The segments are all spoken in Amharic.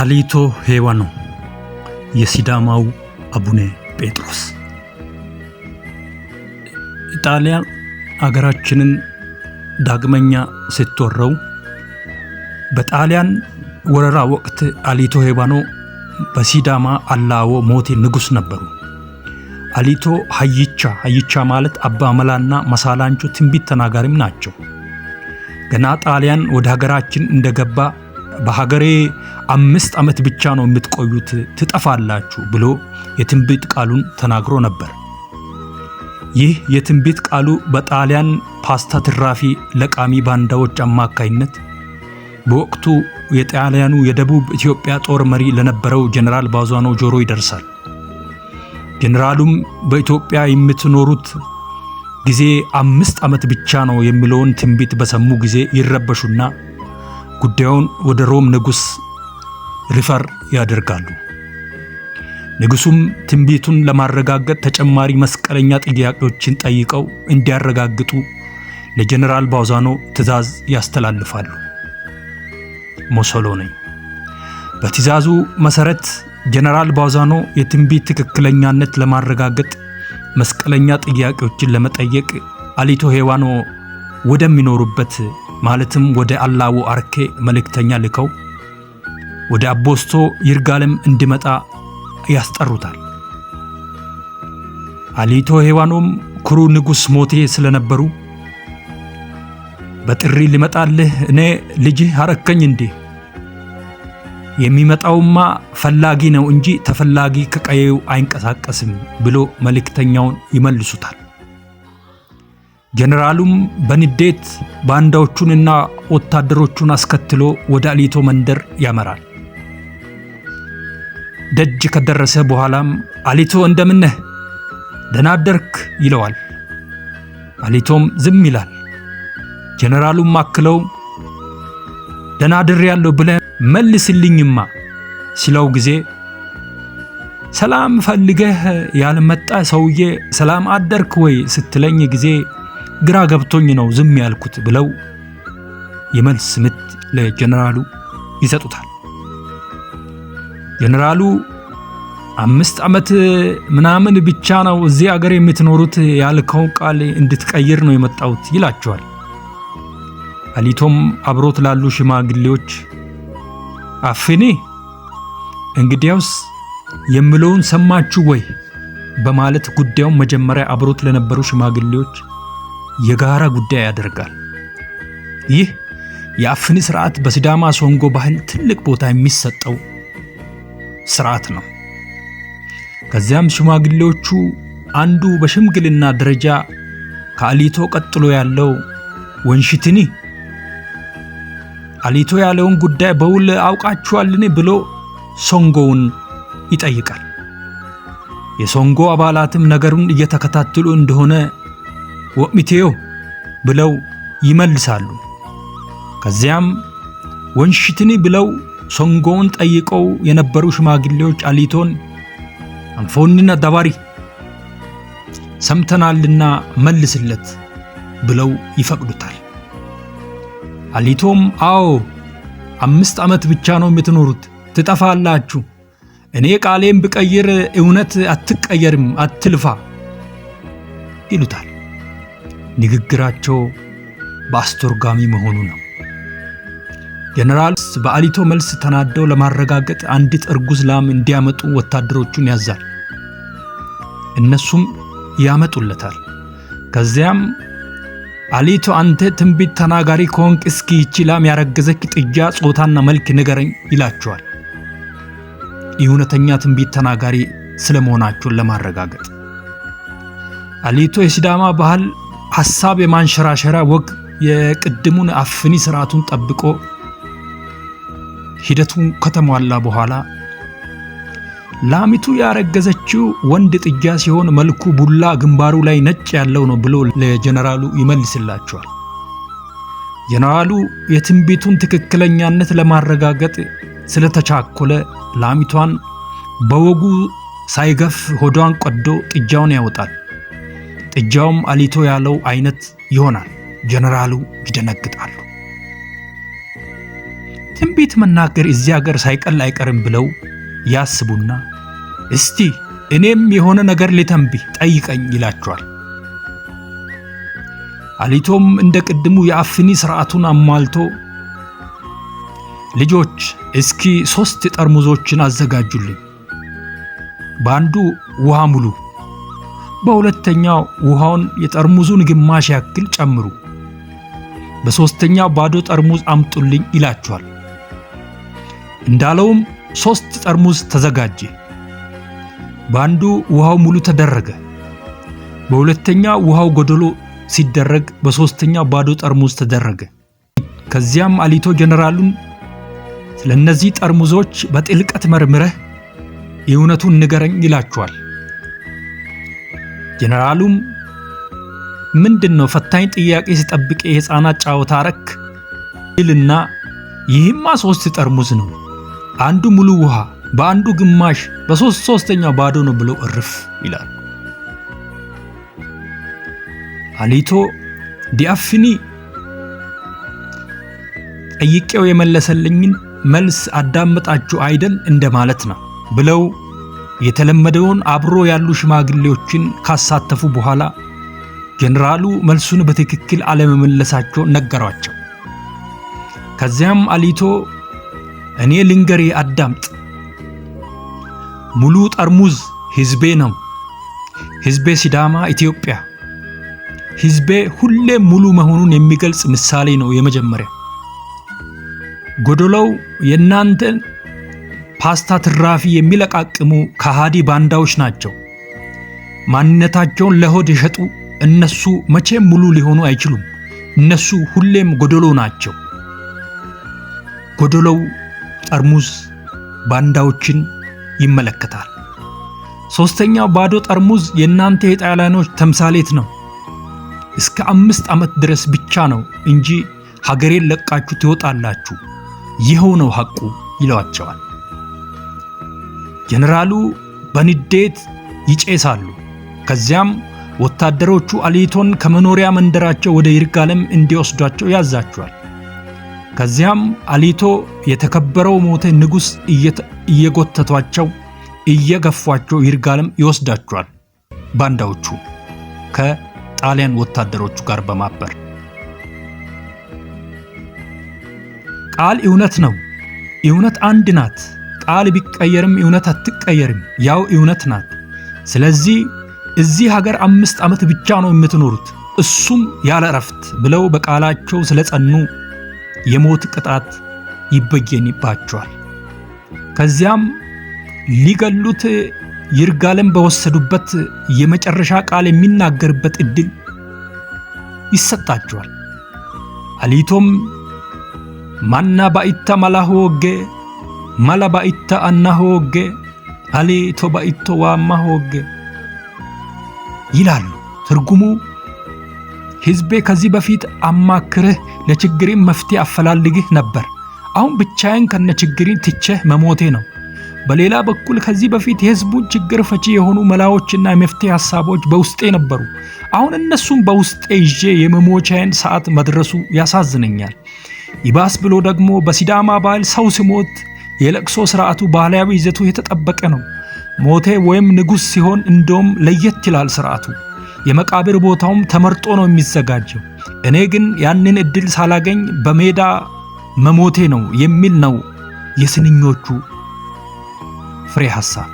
አሊቶ ሄዋኖ የሲዳማው አቡነ ጴጥሮስ። ኢጣሊያ አገራችንን ዳግመኛ ስትወረው በጣሊያን ወረራ ወቅት አሊቶ ሄዋኖ በሲዳማ አላዎ ሞቴ ንጉስ ነበሩ። አሊቶ ሀይቻ ማለት አባ መላና መሳላንቹ ትንቢት ተናጋሪም ናቸው። ገና ጣሊያን ወደ ሀገራችን እንደገባ በሀገሬ 5 ዓመት ብቻ ነው የምትቆዩት ትጠፋላችሁ ብሎ የትንቢት ቃሉን ተናግሮ ነበር። ይህ የትንቢት ቃሉ በጣሊያን ፓስታ ትራፊ ለቃሚ ባንዳዎች አማካይነት በወቅቱ የጣሊያኑ የደቡብ ኢትዮጵያ ጦር መሪ ለነበረው ጀነራል ባዛኖ ጆሮ ይደርሳል። ጀነራሉም በኢትዮጵያ የምትኖሩት ጊዜ 5 ዓመት ብቻ ነው የሚለውን ትንቢት በሰሙ ጊዜ ይረበሹና ጉዳዩን ወደ ሮም ንጉስ ሪፈር ያደርጋሉ። ንጉሱም ትንቢቱን ለማረጋገጥ ተጨማሪ መስቀለኛ ጥያቄዎችን ጠይቀው እንዲያረጋግጡ ለጀነራል ባዛኖ ትዕዛዝ ያስተላልፋሉ። ሞሶሎኒ በትዕዛዙ መሰረት ጀነራል ባዛኖ የትንቢት ትክክለኛነት ለማረጋገጥ መስቀለኛ ጥያቄዎችን ለመጠየቅ አሊቶ ሄዋኖ ወደሚኖሩበት ማለትም ወደ አላዎ አርኬ መልእክተኛ ልከው ወደ አቦስቶ ይርጋለም እንዲመጣ ያስጠሩታል። አሊቶ ሄዋኖም ኩሩ ንጉስ ሞቴ ስለነበሩ በጥሪ ሊመጣልህ እኔ ልጅህ አረከኝ እንዴ? የሚመጣውማ ፈላጊ ነው እንጂ ተፈላጊ ከቀየው አይንቀሳቀስም ብሎ መልእክተኛውን ይመልሱታል። ጀነራሉም በንዴት ባንዳዎቹንና ወታደሮቹን አስከትሎ ወደ አሊቶ መንደር ያመራል። ደጅ ከደረሰ በኋላም አሊቶ እንደምነህ ደህና አደርክ ይለዋል። አሊቶም ዝም ይላል። ጀነራሉም አክለው ደህና አድሬያለሁ ብለህ መልስልኝማ ሲለው ጊዜ ሰላም ፈልገህ ያልመጣ ሰውዬ ሰላም አደርክ ወይ ስትለኝ ጊዜ ግራ ገብቶኝ ነው ዝም ያልኩት ብለው የመልስ ምት ለጀነራሉ ይሰጡታል። ጀነራሉ 5 ዓመት ምናምን ብቻ ነው እዚህ ሀገር የምትኖሩት ያልከው ቃል እንድትቀይር ነው የመጣሁት ይላቸዋል። አሊቶም አብሮት ላሉ ሽማግሌዎች አፍኔ እንግዲያውስ የምለውን ሰማችሁ ወይ በማለት ጉዳዩን መጀመሪያ አብሮት ለነበሩ ሽማግሌዎች የጋራ ጉዳይ ያደርጋል። ይህ የአፍኒ ስርዓት በሲዳማ ሶንጎ ባህል ትልቅ ቦታ የሚሰጠው ስርዓት ነው። ከዚያም ሽማግሌዎቹ አንዱ በሽምግልና ደረጃ ከአሊቶ ቀጥሎ ያለው ወንሽትኒ አሊቶ ያለውን ጉዳይ በውል አውቃችኋልን ብሎ ሶንጎውን ይጠይቃል። የሶንጎ አባላትም ነገሩን እየተከታተሉ እንደሆነ ወሚቴዮ ብለው ይመልሳሉ። ከዚያም ወንሽትኒ ብለው ሶንጎውን ጠይቀው የነበሩ ሽማግሌዎች አሊቶን አንፎንና ዳባሪ ሰምተናልና መልስለት ብለው ይፈቅዱታል። አሊቶም አዎ 5 ዓመት ብቻ ነው የምትኖሩት ትጠፋላችሁ፣ እኔ ቃሌን ብቀይር እውነት አትቀየርም አትልፋ ይሉታል። ንግግራቸው በአስተርጓሚ መሆኑ ነው። ጀነራል በአሊቶ መልስ ተናደው ለማረጋገጥ አንዲት እርጉዝ ላም እንዲያመጡ ወታደሮቹን ያዛል። እነሱም ያመጡለታል። ከዚያም አሊቶ አንተ ትንቢት ተናጋሪ ከሆንክ እስኪ ይህች ላም ያረገዘች ጥጃ ጾታና መልክ ንገረኝ ይላቸዋል። እውነተኛ ትንቢት ተናጋሪ ስለመሆናቸውን ለማረጋገጥ አሊቶ የሲዳማ ባህል ሐሳብ የማንሸራሸራ ወግ የቅድሙን አፍኒ ስርዓቱን ጠብቆ ሂደቱን ከተሟላ በኋላ ላሚቱ ያረገዘችው ወንድ ጥጃ ሲሆን መልኩ ቡላ ግንባሩ ላይ ነጭ ያለው ነው ብሎ ለጀነራሉ ይመልስላቸዋል። ጀነራሉ የትንቢቱን ትክክለኛነት ለማረጋገጥ ስለተቻኮለ ላሚቷን በወጉ ሳይገፍ ሆዷን ቀዶ ጥጃውን ያወጣል። ጥጃውም አሊቶ ያለው አይነት ይሆናል። ጀነራሉ ይደነግጣሉ። ትንቢት መናገር እዚህ ሀገር ሳይቀል አይቀርም ብለው ያስቡና እስቲ እኔም የሆነ ነገር ልተንብይ ጠይቀኝ ይላቸዋል። አሊቶም እንደ ቅድሙ የአፍኒ ስርዓቱን አሟልቶ ልጆች እስኪ 3 ጠርሙዞችን አዘጋጁልኝ፣ በአንዱ ውሃ ሙሉ፣ በሁለተኛው ውሃውን የጠርሙዙን ግማሽ ያክል ጨምሩ፣ በሶስተኛው ባዶ ጠርሙዝ አምጡልኝ ይላቸዋል። እንዳለውም 3 ጠርሙዝ ተዘጋጀ። በአንዱ ውሃው ሙሉ ተደረገ፣ በሁለተኛው ውሃው ጎደሎ ሲደረግ፣ በሶስተኛው ባዶ ጠርሙዝ ተደረገ። ከዚያም አሊቶ ጀነራሉን ስለነዚህ ጠርሙዞች በጥልቀት መርምረህ እውነቱን ንገረኝ ይላቸዋል። ጀነራሉም ምንድነው ፈታኝ ጥያቄ ሲጠብቅ የሕፃናት ጫወታ አረክ ይልና ይህማ 3 ጠርሙዝ ነው፣ አንዱ ሙሉ ውሃ፣ በአንዱ ግማሽ፣ በሶስተኛው ባዶ ነው ብሎ እርፍ ይላል። አሊቶ ዲአፍኒ ጠይቄው የመለሰልኝን መልስ አዳመጣችሁ አይደል እንደማለት ነው ብለው የተለመደውን አብሮ ያሉ ሽማግሌዎችን ካሳተፉ በኋላ ጀነራሉ መልሱን በትክክል አለመመለሳቸው ነገሯቸው። ከዚያም አሊቶ እኔ ልንገሬ አዳምጥ፣ ሙሉ ጠርሙዝ ህዝቤ ነው፣ ህዝቤ ሲዳማ ኢትዮጵያ፣ ህዝቤ ሁሌ ሙሉ መሆኑን የሚገልጽ ምሳሌ ነው። የመጀመሪያ ጎደሎው የናንተን ፓስታ ትራፊ የሚለቃቅሙ ከሃዲ ባንዳዎች ናቸው። ማንነታቸውን ለሆድ የሸጡ እነሱ መቼም ሙሉ ሊሆኑ አይችሉም። እነሱ ሁሌም ጎደሎ ናቸው። ጎደሎው ጠርሙዝ ባንዳዎችን ይመለከታል። ሶስተኛው ባዶ ጠርሙዝ የናንተ የጣሊያኖች ተምሳሌት ነው። እስከ 5 ዓመት ድረስ ብቻ ነው እንጂ ሀገሬን ለቃችሁ ትወጣላችሁ፣ ይኸው ነው ሐቁ ይሏቸዋል። ጀነራሉ በንዴት ይጨሳሉ። ከዚያም ወታደሮቹ አሊቶን ከመኖሪያ መንደራቸው ወደ ይርጋለም እንዲወስዷቸው ያዛቸዋል። ከዚያም አሊቶ የተከበረው ሞተ ንጉሥ እየጎተቷቸው እየገፏቸው ይርጋለም ይወስዳቸዋል። ባንዳዎቹ ከጣሊያን ወታደሮቹ ጋር በማበር ቃል እውነት ነው። እውነት አንድ ናት። ቃል ቢቀየርም እውነት አትቀየርም። ያው እውነት ናት። ስለዚህ እዚህ ሀገር 5 ዓመት ብቻ ነው የምትኖሩት፣ እሱም ያለ እረፍት ብለው በቃላቸው ስለጸኑ የሞት ቅጣት ይበየንባቸዋል። ከዚያም ሊገሉት ይርጋለም በወሰዱበት የመጨረሻ ቃል የሚናገርበት እድል ይሰጣቸዋል። አሊቶም ማና ባኢታ ማላሆገ ማላ ባኢታ አናሆገ አሊቶ ባኢቶ ዋማሆገ ይላሉ። ትርጉሙ ህዝቤ ከዚህ በፊት አማክርህ ለችግሬም መፍትሄ አፈላልግህ ነበር። አሁን ብቻዬን ከነችግሬን ትቼህ መሞቴ ነው። በሌላ በኩል ከዚህ በፊት የህዝቡን ችግር ፈቺ የሆኑ መላዎችና የመፍትሄ ሐሳቦች በውስጤ ነበሩ። አሁን እነሱም በውስጤ ይዤ የመሞቻዬን ሰዓት መድረሱ ያሳዝነኛል። ይባስ ብሎ ደግሞ በሲዳማ ባህል ሰው ሲሞት የለቅሶ ስርዓቱ ባህላዊ ይዘቱ የተጠበቀ ነው። ሞቴ ወይም ንጉሥ ሲሆን እንደውም ለየት ይላል ስርዓቱ። የመቃብር ቦታውም ተመርጦ ነው የሚዘጋጀው። እኔ ግን ያንን እድል ሳላገኝ በሜዳ መሞቴ ነው የሚል ነው የስንኞቹ ፍሬ ሐሳብ።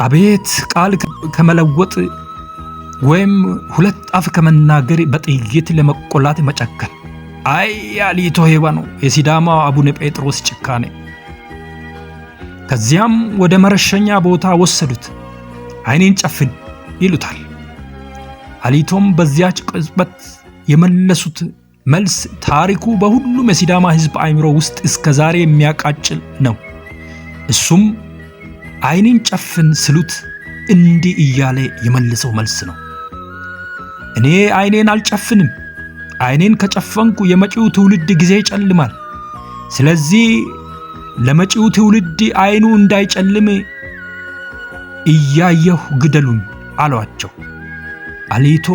አቤት ቃል ከመለወጥ ወይም 2 አፍ ከመናገር በጥይት ለመቆላት መጨከን! አይ አሊቶ ሄባኖ የሲዳማ አቡነ ጴጥሮስ ጭካኔ! ከዚያም ወደ መረሸኛ ቦታ ወሰዱት። አይኔን ጨፍን ይሉታል። አሊቶም በዚያች ቅጽበት የመለሱት መልስ ታሪኩ በሁሉም የሲዳማ ሕዝብ አእምሮ ውስጥ እስከ ዛሬ የሚያቃጭል ነው። እሱም አይኔን ጨፍን ስሉት እንዲህ እያለ የመለሰው መልስ ነው። እኔ አይኔን አልጨፍንም። አይኔን ከጨፈንኩ የመጪው ትውልድ ጊዜ ይጨልማል። ስለዚህ ለመጪው ትውልድ አይኑ እንዳይጨልም እያየሁ ግደሉኝ አሏቸው። አሊቶ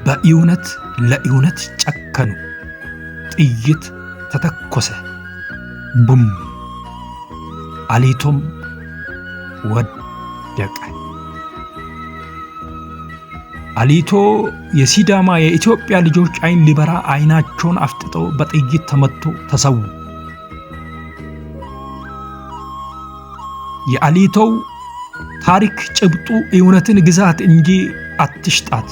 በእውነት ለእውነት ጨከኑ። ጥይት ተተኮሰ። ቡም! አሊቶም ወደቀ። አሊቶ የሲዳማ የኢትዮጵያ ልጆች አይን ሊበራ አይናቸውን አፍጥጠው በጥይት ተመቶ ተሰዉ። የአሊቶው ታሪክ ጭብጡ እውነትን ግዛት እንጂ አትሽጣት፣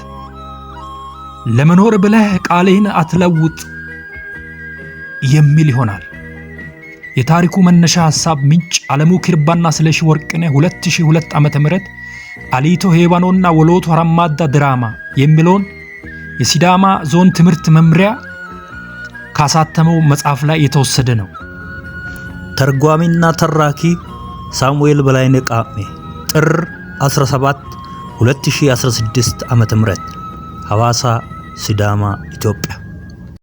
ለመኖር ብለህ ቃልህን አትለውጥ የሚል ይሆናል። የታሪኩ መነሻ ሐሳብ ምንጭ ዓለሙ ኪርባና ስለሺ ወርቅነህ 2002 ዓመተ ምህረት አሊቶ ሄባኖና ወሎቶ ሀራማዳ ድራማ የሚለውን የሲዳማ ዞን ትምህርት መምሪያ ካሳተመው መጽሐፍ ላይ የተወሰደ ነው። ተርጓሚና ተራኪ ሳሙኤል በላይነህ ቃሜ። ጥር 17 2016 ዓመተ ምህረት ሐዋሳ ሲዳማ ኢትዮጵያ።